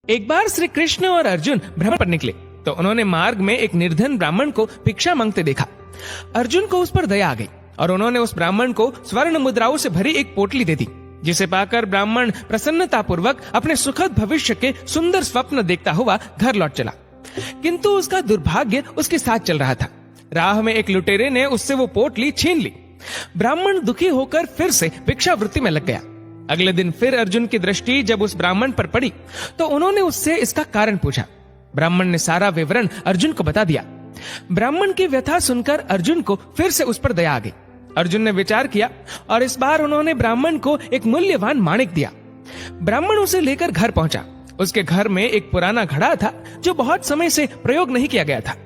एक बार श्री कृष्ण और अर्जुन भ्रमण पर निकले तो उन्होंने मार्ग में एक निर्धन ब्राह्मण को भिक्षा मांगते देखा। अर्जुन को उस पर दया आ गई और उन्होंने उस ब्राह्मण को स्वर्ण मुद्राओं से भरी एक पोटली दे दी, जिसे पाकर ब्राह्मण प्रसन्नतापूर्वक अपने सुखद भविष्य के सुंदर स्वप्न देखता हुआ घर लौट चला। किंतु उसका दुर्भाग्य उसके साथ चल रहा था। राह में एक लुटेरे ने उससे वो पोटली छीन ली। ब्राह्मण दुखी होकर फिर से भिक्षावृत्ति में लग गया। अगले दिन फिर अर्जुन की दृष्टि जब उस ब्राह्मण पर पड़ी तो उन्होंने उससे इसका कारण पूछा। ब्राह्मण ने सारा विवरण अर्जुन को बता दिया। ब्राह्मण की व्यथा सुनकर अर्जुन को फिर से उस पर दया आ गई। अर्जुन ने विचार किया और इस बार उन्होंने ब्राह्मण को एक मूल्यवान माणिक दिया। ब्राह्मण उसे लेकर घर पहुंचा। उसके घर में एक पुराना घड़ा था जो बहुत समय से प्रयोग नहीं किया गया था।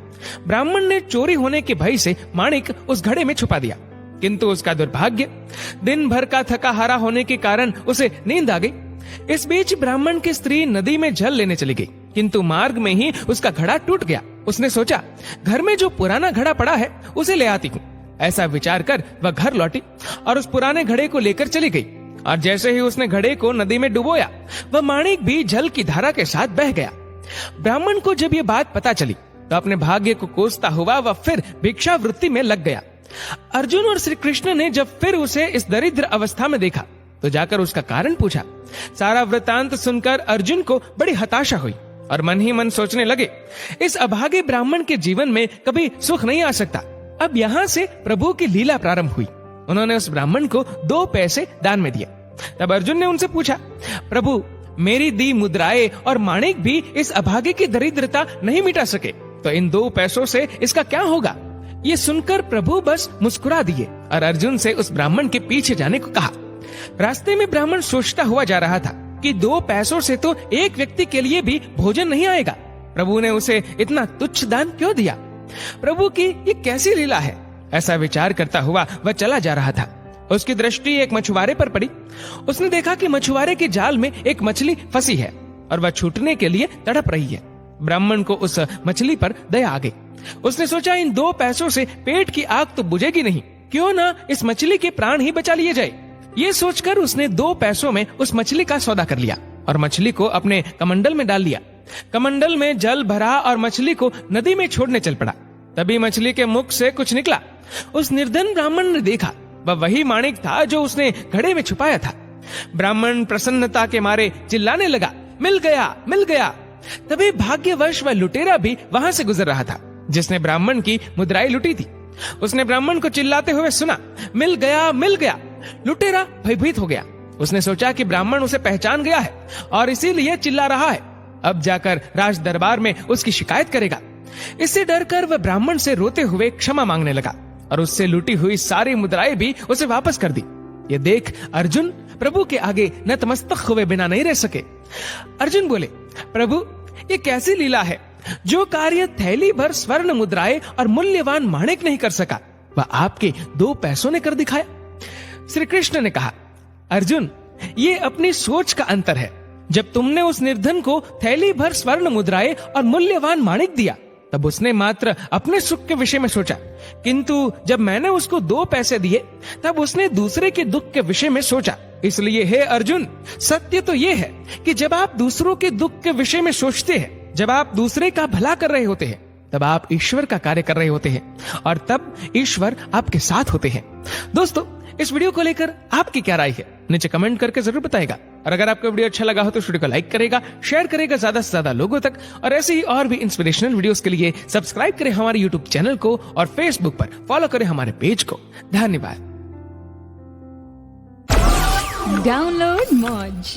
ब्राह्मण ने चोरी होने के भय से माणिक उस घड़े में छुपा दिया, किंतु उसका दुर्भाग्य, दिन भर का थका हारा होने के कारण उसे नींद आ गई। इस बीच ब्राह्मण की स्त्री नदी में जल लेने चली गई, किंतु मार्ग में ही उसका घड़ा टूट गया। उसने सोचा, घर में जो पुराना घड़ा पड़ा है उसे ले आती हूँ। ऐसा विचार कर वह घर लौटी और उस पुराने घड़े को लेकर चली गई। और जैसे ही उसने घड़े को नदी में डुबोया, वह माणिक भी जल की धारा के साथ बह गया। ब्राह्मण को जब ये बात पता चली तो अपने भाग्य को कोसता हुआ वह फिर भिक्षावृत्ति में लग गया। अर्जुन और श्री कृष्ण ने जब फिर उसे इस दरिद्र अवस्था में देखा तो जाकर उसका कारण पूछा। सारा वृतांत सुनकर अर्जुन को बड़ी हताशा हुई और मन ही मन सोचने लगे, इस अभागे ब्राह्मण के जीवन में कभी सुख नहीं आ सकता। अब यहाँ से प्रभु की लीला प्रारंभ हुई। उन्होंने उस ब्राह्मण को 2 पैसे दान में दिया। तब अर्जुन ने उनसे पूछा, प्रभु, मेरी दी मुद्राएं और माणिक भी इस अभागे की दरिद्रता नहीं मिटा सके, तो इन 2 पैसों से इसका क्या होगा? ये सुनकर प्रभु बस मुस्कुरा दिए और अर्जुन से उस ब्राह्मण के पीछे जाने को कहा। रास्ते में ब्राह्मण सोचता हुआ जा रहा था कि 2 पैसों से तो एक व्यक्ति के लिए भी भोजन नहीं आएगा। प्रभु ने उसे इतना तुच्छ दान क्यों दिया? प्रभु की ये कैसी लीला है? ऐसा विचार करता हुआ वह चला जा रहा था। उसकी दृष्टि एक मछुआरे पर पड़ी। उसने देखा कि मछुआरे के जाल में एक मछली फंसी है और वह छूटने के लिए तड़प रही है। ब्राह्मण को उस मछली पर दया आ गई। उसने सोचा, इन 2 पैसों से पेट की आग तो बुझेगी नहीं, क्यों ना इस मछली के प्राण ही बचा लिए जाए। ये सोचकर उसने 2 पैसों में उस मछली का सौदा कर लिया और मछली को अपने कमंडल में डाल लिया। कमंडल में जल भरा और मछली को नदी में छोड़ने चल पड़ा। तभी मछली के मुख से कुछ निकला। उस निर्धन ब्राह्मण ने देखा, वह वही माणिक था जो उसने घड़े में छुपाया था। ब्राह्मण प्रसन्नता के मारे चिल्लाने लगा, मिल गया, मिल गया। तभी भाग्यवश वह लुटेरा भी वहां से गुजर रहा था जिसने ब्राह्मण की मुद्राएं लुटी थी। उसने ब्राह्मण को चिल्लाते हुए सुना, मिल गया, मिल गया। लुटेरा भयभीत हो गया। उसने सोचा कि ब्राह्मण उसे पहचान गया है और इसीलिए चिल्ला रहा है। अब जाकर राज दरबार में उसकी शिकायत करेगा। इससे डरकर वह ब्राह्मण से रोते हुए क्षमा मांगने लगा और उससे लूटी हुई सारी मुद्राएं भी उसे वापस कर दी। ये देख अर्जुन प्रभु के आगे नतमस्तक हुए बिना नहीं रह सके। अर्जुन बोले, प्रभु, ये कैसी लीला है? जो कार्य थैली भर स्वर्ण मुद्राएं और मूल्यवान माणिक नहीं कर सका, वह आपके 2 पैसों ने कर दिखाया। श्री कृष्ण ने कहा, अर्जुन, ये अपनी सोच का अंतर है। जब तुमने उस निर्धन को थैली भर स्वर्ण मुद्राएं और मूल्यवान माणिक दिया, तब उसने मात्र अपने सुख के विषय में सोचा, किंतु जब मैंने उसको 2 पैसे दिए तब उसने दूसरे के दुख के विषय में सोचा। इसलिए हे अर्जुन, सत्य तो ये है कि जब आप दूसरों के दुख के विषय में सोचते हैं, जब आप दूसरे का भला कर रहे होते हैं, तब आप ईश्वर का कार्य कर रहे होते हैं और तब ईश्वर आपके साथ होते हैं। दोस्तों, इस वीडियो को लेकर आपकी क्या राय है? नीचे कमेंट करके जरूर बताएगा। और अगर आपको वीडियो अच्छा लगा हो तो वीडियो को लाइक करेगा, शेयर करेगा ज्यादा से ज्यादा लोगों तक। और ऐसे ही और भी इंस्पिरेशनल वीडियोस के लिए सब्सक्राइब करें हमारे यूट्यूब चैनल को और फेसबुक पर फॉलो करें हमारे पेज को। धन्यवाद। Download Moj.